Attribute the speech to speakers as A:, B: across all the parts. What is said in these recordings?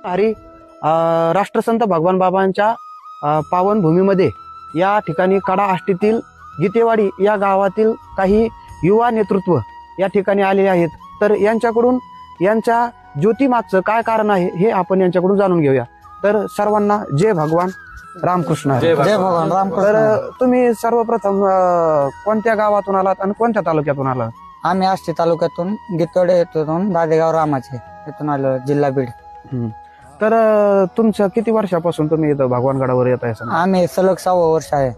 A: हरी राष्ट्रसंत भगवान बाबांच्या पावन भूमीमध्ये या ठिकाणी कडा आष्टीतील गीतेवाडी या गावातील काही युवा नेतृत्व या ठिकाणी आलेले आहेत. तर यांच्याकडून यांच्या ज्योतीमागचं काय कारण आहे हे आपण यांच्याकडून जाणून घेऊया. तर सर्वांना जय भगवान रामकृष्ण हरी.
B: जय भगवान रामकृष्ण.
A: तर तुम्ही सर्वप्रथम कोणत्या गावातून आलात आणि कोणत्या तालुक्यातून आलात?
B: आम्ही आष्टी तालुक्यातून गीतवडे येथून दादेगाव रामाचे इथून आलो, जिल्हा बीड.
A: तर तुमच्या किती वर्षापासून तुम्ही इथं भगवानगडावर येत आहे?
B: आम्ही सलग 6वं वर्ष आहे.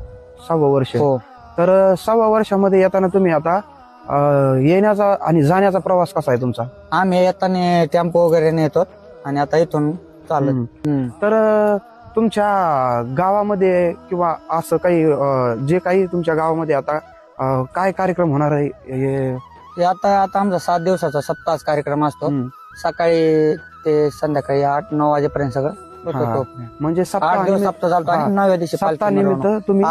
A: 6वं वर्ष.
B: हो.
A: तर 6व्या वर्षामध्ये येताना तुम्ही आता येण्याचा आणि जाण्याचा प्रवास कसा आहे तुमचा?
B: आम्ही येताना टेम्पो वगैरे नेतो आणि आता इथून चालत.
A: तर तुमच्या गावामध्ये किंवा असं काही जे काही तुमच्या गावामध्ये आता काय कार्यक्रम होणार आहे?
B: ते आता आमचा 7 दिवसाचा सप्ताह कार्यक्रम असतो. सकाळी ते संध्याकाळी 8-9 वाजेपर्यंत सगळं होतो.
A: म्हणजे
B: 8 दिवस सप्ताह चालतो आणि 9व्या दिवशी
A: सप्ताह निमित्त तुम्ही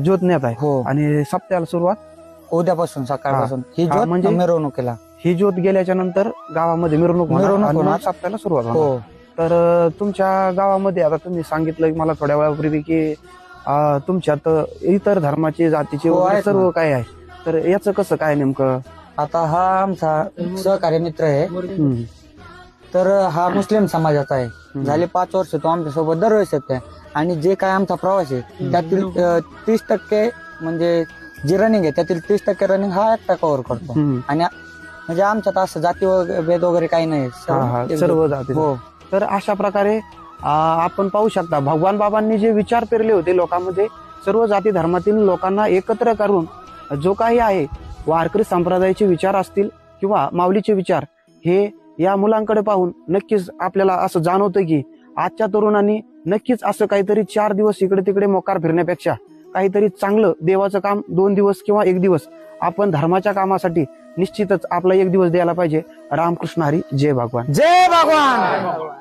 A: ज्योत नेत आहे.
B: हो.
A: आणि सप्त्याला सुरुवात
B: उद्यापासून सकाळपासून ही ज्योत
A: म्हणजे
B: मिरवणुकीला.
A: ही ज्योत गेल्याच्या नंतर गावामध्ये मिरवणूक होणार, सप्त्याला सुरुवात होणार.
B: हो.
A: तर तुमच्या गावामध्ये आता तुम्ही सांगितलं मला थोड्या वेळापूर्वी की तुमच्यात इतर धर्माचे जातीचे सर्व काय आहे. तर याचं कसं काय नेमकं?
B: आता हा आमचा सहकारी मित्र आहे. तर हा मुस्लिम समाजाचा आहे. झाले 5 वर्ष तो आमच्या सोबत दरवेळेस येतोय आणि जे काय आमचा प्रवास आहे त्यातील 30% म्हणजे जी रनिंग आहे त्यातील 30% रनिंग हा एकटा कव्हर करतो. आणि म्हणजे आमच्यात असं जाती भेद वगैरे काही नाही,
A: सर्व जाती.
B: हो.
A: तर अशा प्रकारे आपण पाहू शकता भगवान बाबांनी जे विचार पेरले होते लोकांमध्ये, सर्व जाती धर्मातील लोकांना एकत्र करून जो काही आहे वारकरी संप्रदायाचे विचार असतील किंवा माऊलीचे विचार, हे या मुलांकडे पाहून नक्कीच आपल्याला असं जाणवतं की आजच्या तरुणांनी नक्कीच असं काहीतरी 4 दिवस इकडे तिकडे मोकार फिरण्यापेक्षा काहीतरी चांगलं देवाचं काम 2 दिवस किंवा 1 दिवस आपण धर्माच्या कामासाठी निश्चितच आपला 1 दिवस द्यायला पाहिजे. रामकृष्ण हरी. जय भगवान.
B: जय भगवान.